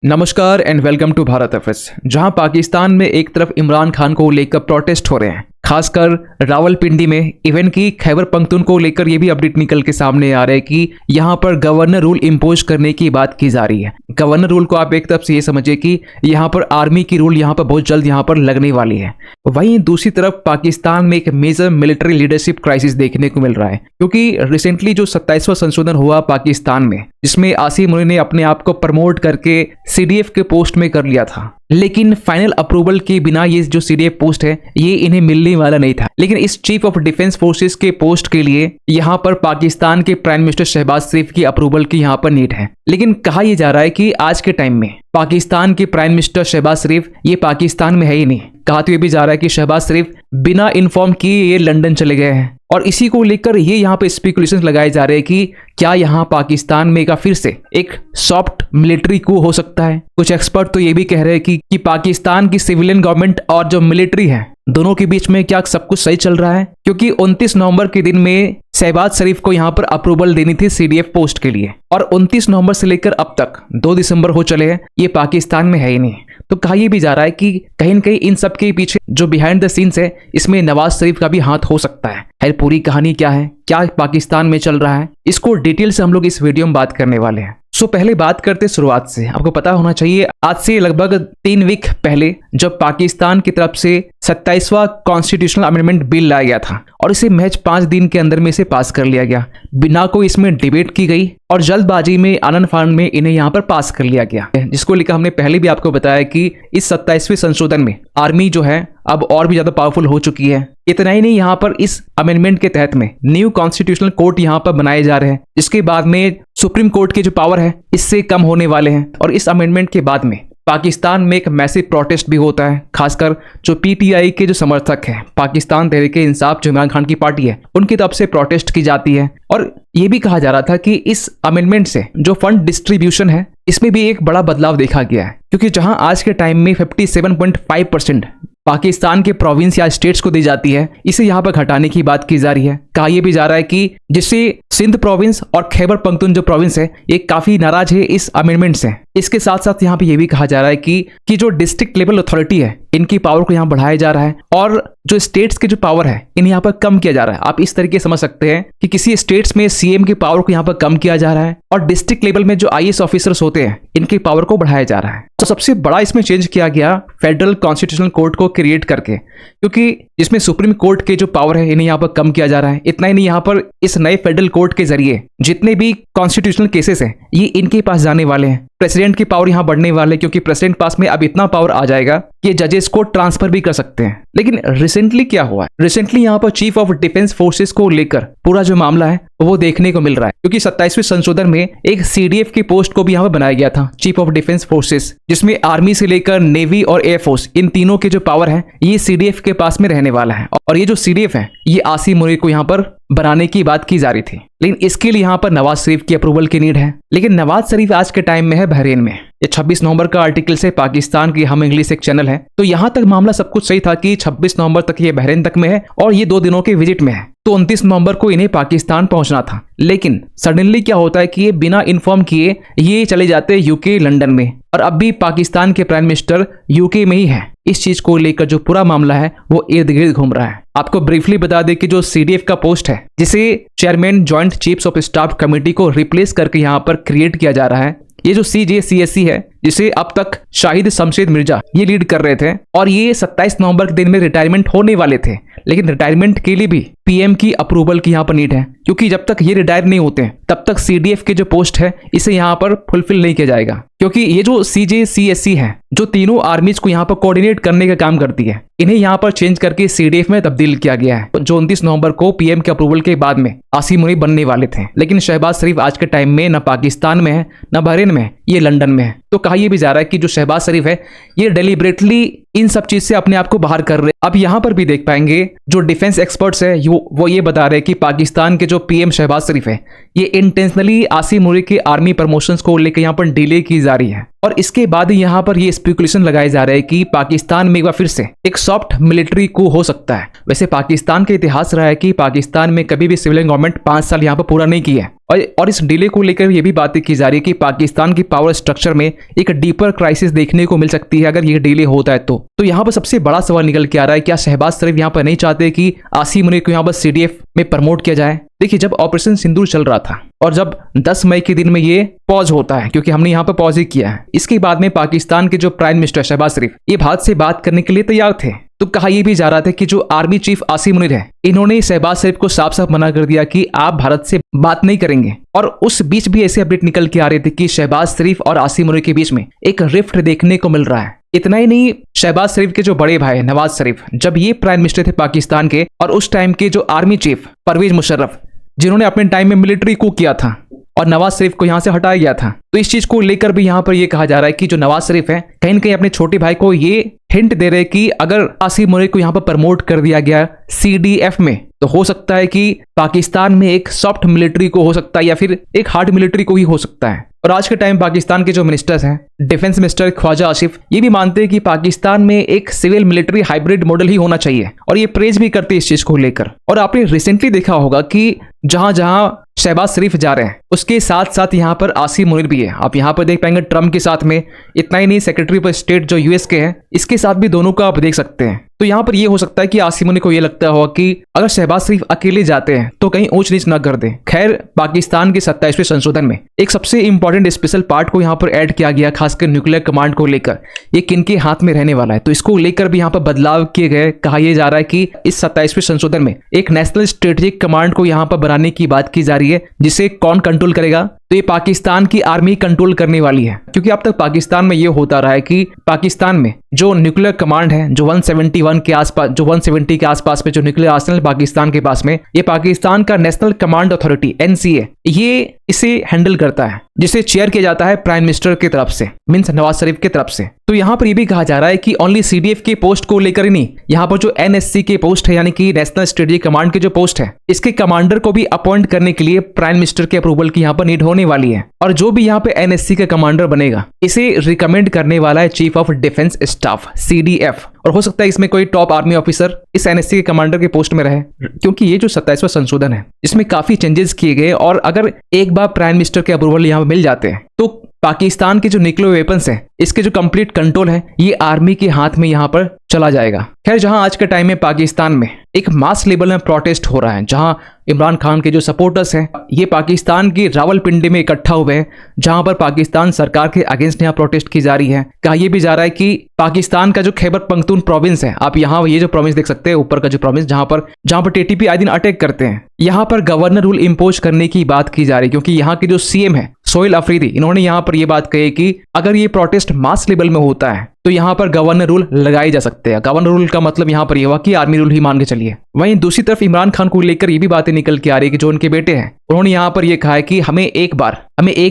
नमस्कार and welcome to Bharat FS. जहां पाकिस्तान में एक तरफ इमरान खान को लेकर प्रोटेस्ट हो रहे हैं, खासकर रावलपिंडी में इवन की खैबर पख्तूनख्वा को लेकर ये भी अपडेट निकल के सामने आ रहा है कि यहां पर गवर्नर रूल इंपोज करने की बात की जा रही है। गवर्नर रूल को आप एक तरफ से ये समझिए कि यहां पर आर्मी की रूल यहां पर बहुत जल्द यहां पर लगने वाली है। वहीं दूसरी तरफ पाकिस्तान में एक मेजर मिलिट्री लीडरशिप क्राइसिस देखने को मिल रहा है, क्योंकि रिसेंटली जो 27वां संशोधन हुआ पाकिस्तान में, जिसमें आसिम मुनीर ने अपने आप को प्रमोट करके सीडीएफ के पोस्ट में कर लिया था, लेकिन फाइनल अप्रूवल के बिना ये जो सीडीएफ पोस्ट है ये इन्हें मिलने वाला नहीं था। लेकिन इस चीफ ऑफ डिफेंस फोर्सेस के पोस्ट के लिए यहाँ पर पाकिस्तान के प्राइम मिनिस्टर शहबाज शरीफ की अप्रूवल की यहाँ पर नीड है। लेकिन कहा यह जा रहा है कि आज के टाइम में पाकिस्तान के प्राइम मिनिस्टर शहबाज शरीफ ये पाकिस्तान में है ही नहीं। कहा तो ये भी जा रहा है कि शहबाज शरीफ बिना इन्फॉर्म किए ये लंदन चले गए हैं, और इसी को लेकर ये यहाँ पे स्पेकुलेशंस लगाए जा रहे हैं कि क्या यहाँ पाकिस्तान में का फिर से एक सॉफ्ट मिलिट्री कू हो सकता है। कुछ एक्सपर्ट तो ये भी कह रहे हैं कि पाकिस्तान की सिविलियन गवर्नमेंट और जो मिलिट्री है दोनों के बीच में क्या सब कुछ सही चल रहा है, क्योंकि 29 नवंबर के दिन में शहबाज शरीफ को यहाँ पर अप्रूवल देनी थी सीडीएफ पोस्ट के लिए, और 29 नवंबर से लेकर अब तक 2 दिसंबर हो चले हैं, ये पाकिस्तान में है ही नहीं। तो कहा यह भी जा रहा है कि कहीं न कहीं इन सब के पीछे जो बिहाइंड द सीन्स है इसमें नवाज शरीफ का भी हाथ हो सकता है। खैर पूरी कहानी क्या है, क्या पाकिस्तान में चल रहा है, इसको डिटेल से हम लोग इस वीडियो में बात करने वाले हैं। सो पहले बात करते शुरुआत से। आपको पता होना चाहिए आज से लगभग 3 वीक पहले जब पाकिस्तान की तरफ से 27वां कॉन्स्टिट्यूशनल अमेंडमेंट बिल लाया गया था, और इसे महज 5 दिन के अंदर में इसे पास कर लिया गया, बिना कोई इसमें डिबेट की गई, और जल्दबाजी में आनन फानन में इन्हें यहाँ पर पास कर लिया गया, जिसको लेकर हमने पहले भी आपको बताया कि इस 27वें संशोधन में आर्मी जो है अब और भी ज्यादा पावरफुल हो चुकी है। इतना ही नहीं, यहाँ पर इस अमेंडमेंट के तहत में न्यू कॉन्स्टिट्यूशनल कोर्ट यहाँ पर बनाए जा रहे हैं, जिसके बाद में सुप्रीम कोर्ट के जो पावर है इससे कम होने वाले हैं। और इस अमेंडमेंट के बाद में पाकिस्तान में एक मैसिव प्रोटेस्ट भी होता है, खासकर जो पीटीआई के जो समर्थक हैं, पाकिस्तान तहरीक-ए-इंसाफ जो इमरान खान की पार्टी है, उनकी तरफ से प्रोटेस्ट की जाती है। और ये भी कहा जा रहा था कि इस अमेंडमेंट से जो फंड डिस्ट्रीब्यूशन है इसमें भी एक बड़ा बदलाव देखा गया है, क्योंकि जहां आज के टाइम में 57.5% पाकिस्तान के प्रोविंस या स्टेट्स को दी जाती है, इसे यहाँ पर घटाने की बात की जा रही है। कहा यह भी जा रहा है कि जिससे सिंध प्रोविंस और खैबर पख्तूनख्वा जो प्रोविंस है ये काफी नाराज है इस अमेंडमेंट से। इसके साथ साथ यहाँ पे ये भी कहा जा रहा है कि जो डिस्ट्रिक्ट लेवल अथॉरिटी है इनकी पावर को यहाँ बढ़ाया जा रहा है, और जो स्टेट्स के जो पावर है इन्हें यहाँ पर कम किया जा रहा है। आप इस तरीके समझ सकते हैं कि किसी स्टेट्स में सीएम की पावर को यहाँ पर कम किया जा रहा है, और डिस्ट्रिक्ट लेवल में जो आईएएस ऑफिसर्स होते हैं इनकी पावर को बढ़ाया जा रहा है। तो सबसे बड़ा इसमें चेंज किया गया फेडरल कॉन्स्टिट्यूशनल कोर्ट को क्रिएट करके, क्योंकि जिसमें सुप्रीम कोर्ट के जो पावर है इन्हें यहाँ पर कम किया जा रहा है। इतना ही नहीं, यहाँ पर इस नए फेडरल कोर्ट के जरिए जितने भी कॉन्स्टिट्यूशनल केसेस हैं ये इनके पास जाने वाले हैं। प्रेसिडेंट की पावर यहाँ बढ़ने वाले, क्योंकि प्रेसिडेंट पास में अब इतना पावर आ जाएगा कि जजेस को ट्रांसफर भी कर सकते हैं। लेकिन रिसेंटली क्या हुआ है, रिसेंटली यहाँ पर चीफ ऑफ डिफेंस फोर्सेस को लेकर पूरा जो मामला है वो देखने को मिल रहा है, क्योंकि 27वें संशोधन में एक सीडीएफ की पोस्ट को भी यहाँ पर बनाया गया था, चीफ ऑफ डिफेंस फोर्सेस, जिसमें आर्मी से लेकर नेवी और एयरफोर्स इन तीनों के जो पावर है ये सीडीएफ के पास में रहने वाला है। और ये जो सीडीएफ है ये आसिम मुनीर को यहाँ पर बनाने की बात की जा रही थी, लेकिन इसके लिए यहाँ पर नवाज शरीफ की अप्रूवल की नीड है। लेकिन नवाज शरीफ आज के टाइम में है बहरीन में। ये 26 नवंबर का आर्टिकल से पाकिस्तान की हम इंग्लिश एक चैनल है, तो यहाँ तक मामला सब कुछ सही था कि 26 नवंबर तक ये बहरीन तक में है और ये 2 दिनों के विजिट में है, तो 29 नवंबर को इन्हें पाकिस्तान पहुंचना था। लेकिन सडनली क्या होता है कि ये बिना इन्फॉर्म किए ये चले जाते हैं यूके लंदन में, और अब भी पाकिस्तान के प्राइम मिनिस्टर यूके में ही है। इस चीज को लेकर जो पूरा मामला है वो इर्द गिर्द घूम रहा है। आपको ब्रीफली बता दें कि जो सीडीएफ का पोस्ट है जिसे chairman joint chiefs of staff committee को रिप्लेस करके यहाँ पर क्रिएट किया जा रहा है, ये जो CJCSC है जिसे अब तक शाहिद शमशेद मिर्जा ये लीड कर रहे थे, और ये 27 नवंबर के दिन में रिटायरमेंट होने वाले थे। लेकिन रिटायरमेंट के लिए भी पीएम की अप्रूवल की यहाँ पर नीड है, क्योंकि जब तक ये रिटायर नहीं होते तब तक सीडीएफ के जो पोस्ट है इसे यहाँ पर फुलफिल नहीं किया जाएगा, क्योंकि ये जो CJCSC है जो तीनों आर्मीज को यहाँ पर कोऑर्डिनेट करने का काम करती है, इन्हें यहाँ पर चेंज करके सीडीएफ में तब्दील किया गया है, जो 29 नवंबर को पीएम के अप्रूवल के बाद में आसिम मुनीर बनने वाले थे। लेकिन शहबाज शरीफ आज के टाइम में न पाकिस्तान में है न बहरीन में, ये लंदन में है। तो कहा यह भी जा रहा है कि जो शहबाज शरीफ है ये डेलिबरेटली इन सब चीज से अपने आप को बाहर कर रहे हैं। अब यहाँ पर भी देख पाएंगे जो डिफेंस एक्सपर्ट्स है वो ये बता रहे हैं कि पाकिस्तान के जो पीएम शहबाज शरीफ है ये इंटेंशनली आसिम मुनीर के आर्मी प्रमोशंस को लेकर यहाँ पर डिले की जा रही है। और इसके बाद यहाँ पर ये स्पेकुलेशन लगाए जा रहे हैं कि पाकिस्तान में एक बार फिर से एक सॉफ्ट मिलिट्री coup हो सकता है। वैसे पाकिस्तान का इतिहास रहा है कि पाकिस्तान में कभी भी सिविलियन गवर्नमेंट 5 साल यहाँ पर पूरा नहीं की है। और इस डिले को लेकर ये भी बातें की जा रही है कि पाकिस्तान की पावर स्ट्रक्चर में एक डीपर क्राइसिस देखने को मिल सकती है अगर ये डिले होता है तो यहाँ पर सबसे बड़ा सवाल निकल के आ रहा है, क्या शहबाज शरीफ यहाँ पर नहीं चाहते कि आसिम मुनीर को यहाँ पर सीडीएफ में प्रमोट किया जाए? देखिए, जब ऑपरेशन सिंदूर चल रहा था और जब 10 मई के दिन में ये पॉज होता है, क्योंकि हमने यहाँ पर पॉज ही किया है, इसके बाद में पाकिस्तान के जो प्राइम मिनिस्टर शहबाज शरीफ ये भारत से बात करने के लिए तैयार थे। तो कहा यह भी जा रहा था कि जो आर्मी चीफ आसिम मुनीर है इन्होंने शहबाज शरीफ को साफ साफ मना कर दिया कि आप भारत से बात नहीं करेंगे। और उस बीच भी ऐसे अपडेट निकल के आ रहे थे कि शहबाज शरीफ और आसिम मुनीर के बीच में एक रिफ्ट देखने को मिल रहा है। इतना ही नहीं, शहबाज शरीफ के जो बड़े भाई नवाज शरीफ जब ये प्राइम मिनिस्टर थे पाकिस्तान के, और उस टाइम के जो आर्मी चीफ परवेज मुशर्रफ जिन्होंने अपने टाइम में मिलिट्री coup किया था और नवाज शरीफ को यहां से हटाया गया था, तो इस चीज को लेकर भी यहां पर यह कहा जा रहा है कि जो नवाज शरीफ है कहीं न कहीं अपने छोटे भाई को ये हिंट दे रहे कि अगर आसिम मुनीर को यहां पर प्रमोट कर दिया गया सीडीएफ में तो हो सकता है कि पाकिस्तान में एक सॉफ्ट मिलिट्री को हो सकता है या फिर एक हार्ड मिलिट्री को ही हो सकता है। और आज के टाइम पाकिस्तान के जो मिनिस्टर्स हैं, डिफेंस मिनिस्टर ख्वाजा आसिफ ये भी मानते हैं कि पाकिस्तान में एक सिविल मिलिट्री हाइब्रिड मॉडल ही होना चाहिए और ये प्रेज भी करते हैं इस चीज को लेकर। और आपने रिसेंटली देखा होगा कि जहां जहां शहबाज शरीफ जा रहे हैं उसके साथ साथ यहाँ पर आसिम मुनीर भी है। आप यहाँ पर देख पाएंगे ट्रम्प के साथ में, इतना ही नहीं सेक्रेटरी ऑफ स्टेट जो यूएस के हैं इसके साथ भी दोनों का आप देख सकते हैं। तो यहाँ पर ये हो सकता है कि आसिम मुनीर को ये लगता होगा कि अगर शहबाज शरीफ अकेले जाते हैं तो कहीं ऊंच नीच न कर दे। खैर, पाकिस्तान के 27वें संशोधन में एक सबसे इंपॉर्टेंट स्पेशल पार्ट को यहाँ पर ऐड किया गया, खासकर न्यूक्लियर कमांड को लेकर ये किनके हाथ में रहने वाला है, तो इसको लेकर भी यहाँ पर बदलाव किए गए। कहा यह जा रहा है कि इस 27वें संशोधन में एक नेशनल स्ट्रेटेजिक कमांड को यहाँ पर बनाने की बात की जा रही है, जिसे कौन कंट्रोल करेगा, तो ये पाकिस्तान की आर्मी कंट्रोल करने वाली है। क्योंकि अब तक पाकिस्तान में ये होता रहा है कि पाकिस्तान में जो न्यूक्लियर कमांड है, जो 171 के आसपास, जो 170 के आसपास में जो न्यूक्लियर आर्सेनल पाकिस्तान के पास में, ये पाकिस्तान का नेशनल कमांड अथॉरिटी एनसीए ये इसे हैंडल करता है, जिसे चेयर किया जाता है प्राइम मिनिस्टर की तरफ से, मींस नवाज शरीफ की तरफ से। तो यहाँ पर ये भी कहा जा रहा है कि ओनली सीडीएफ के पोस्ट को लेकर ही नहीं, यहाँ पर जो एनएससी के पोस्ट है यानी कि नेशनल स्ट्रेटेजिक कमांड के जो पोस्ट है, इसके कमांडर को भी अपॉइंट करने के लिए प्राइम मिनिस्टर के अप्रूवल की यहाँ पर नीड होने वाली है। और जो भी यहाँ पे एनएससी का कमांडर बनेगा इसे रिकमेंड करने वाला है chief of defence staff CDF. और हो सकता है इसमें कोई टॉप आर्मी ऑफिसर इस एनएससी के कमांडर के पोस्ट में रहे, क्योंकि ये जो 27वां संशोधन है इसमें काफी चेंजेस किए गए। और अगर एक बार प्राइम मिनिस्टर के अप्रूवल यहाँ मिल जाते हैं तो पाकिस्तान के जो न्यूक्लियर वेपन्स हैं इसके जो कंप्लीट कंट्रोल है ये आर्मी के हाथ में यहाँ पर चला जाएगा। खैर, जहां आज के टाइम में पाकिस्तान में एक मास लेवल में प्रोटेस्ट हो रहा है, जहां इमरान खान के जो सपोर्टर्स हैं ये पाकिस्तान की रावलपिंडी में इकट्ठा हुए हैं, जहां पर पाकिस्तान सरकार के अगेंस्ट यहाँ प्रोटेस्ट की जा रही है। कहा यह भी जा रहा है कि पाकिस्तान का जो खैबर पख्तून प्रोविंस है, आप यहाँ ये जो प्रोविंस देख सकते हैं ऊपर का जो प्रोविंस, जहां पर टीटीपी आए दिन अटैक करते हैं, यहाँ पर गवर्नर रूल इम्पोज करने की बात की जा रही है। क्योंकि यहाँ के जो सीएम है सोहेल अफरीदी, इन्होंने यहाँ पर यह बात कही कि अगर ये प्रोटेस्ट मास लेवल में होता है तो यहाँ पर गवर्नर रूल लगाए जा सकते हैं। गवर्नर रूल का मतलब यहाँ पर यह हुआ कि आर्मी रूल ही मान के चलिए। वहीं दूसरी तरफ इमरान खान को लेकर ये भी बातें निकल के आ रही है कि जो उनके बेटे हैं उन्होंने यहाँ पर यह कहा है कि हमें एक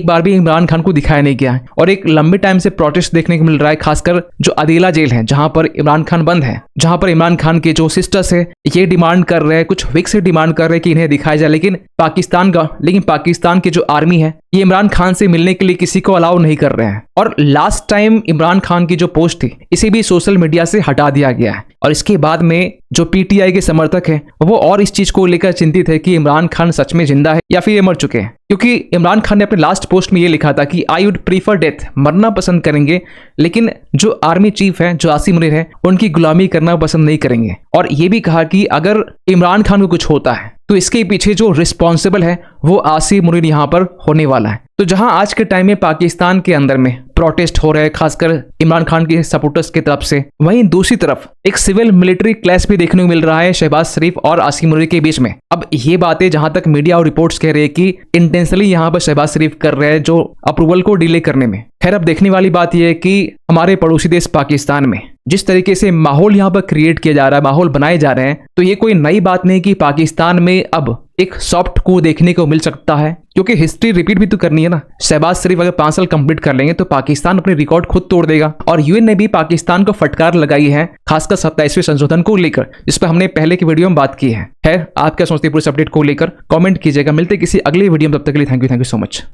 बार भी इमरान खान को दिखाया नहीं गया है। और एक लंबे टाइम से प्रोटेस्ट देखने को मिल रहा है, खासकर जो अदीला जेल है जहां पर इमरान खान बंद है, जहां पर इमरान खान के जो सिस्टर्स है ये डिमांड कर रहे हैं, कुछ वीक से डिमांड कर रहे हैं कि इन्हें दिखाया जाए। लेकिन पाकिस्तान की जो आर्मी है ये इमरान खान से मिलने के लिए किसी को अलाउ नहीं कर रहे हैं। और लास्ट टाइम इमरान खान की जो पोस्ट थी इसे भी सोशल मीडिया से हटा दिया गया है। और इसके बाद में जो पीटीआई के समर्थक हैं वो और इस चीज को लेकर चिंतित है कि इमरान खान सच में जिंदा है या फिर ये मर चुके हैं। क्योंकि इमरान खान ने अपने लास्ट पोस्ट में ये लिखा था कि आई वुड प्रीफर डेथ, मरना पसंद करेंगे, लेकिन जो आर्मी चीफ है, जो आसिम मुनीर है, उनकी गुलामी करना पसंद नहीं करेंगे। और ये भी कहा कि अगर इमरान खान को कुछ होता है तो इसके पीछे जो रिस्पॉन्सिबल है वो आसिम मुनीर यहाँ पर होने वाला है। तो जहां आज के टाइम में पाकिस्तान के अंदर में प्रोटेस्ट हो रहे हैं, खासकर इमरान खान के सपोर्टर्स की तरफ से, वहीं दूसरी तरफ एक सिविल मिलिट्री क्लैश भी देखने को मिल रहा है शहबाज शरीफ और आसिम मुनीर के बीच में। अब ये बातें जहां तक मीडिया और रिपोर्ट्स कह रहे हैं कि इंटेंशनली यहाँ पर शहबाज शरीफ कर रहे हैं जो अप्रूवल को डिले करने में। खैर, अब देखने वाली बात यह है कि हमारे पड़ोसी देश पाकिस्तान में जिस तरीके से माहौल यहाँ पर क्रिएट किया जा रहा है, माहौल बनाए जा रहे हैं, तो ये कोई नई बात नहीं कि पाकिस्तान में अब एक सॉफ्ट कू देखने को मिल सकता है, क्योंकि हिस्ट्री रिपीट भी तो करनी है ना। शहबाज शरीफ अगर 5 साल कंप्लीट कर लेंगे तो पाकिस्तान अपने रिकॉर्ड खुद तोड़ देगा। और यूएन ने भी पाकिस्तान को फटकार लगाई है, खासकर 27वें संशोधन को लेकर, इस पर हमने पहले की वीडियो में बात की है। आप क्या सोचते हैं पूरे अपडेट को लेकर? कमेंट कीजिएगा। मिलते किसी अगली वीडियो में, तब तक के लिए थैंक यू सो मच।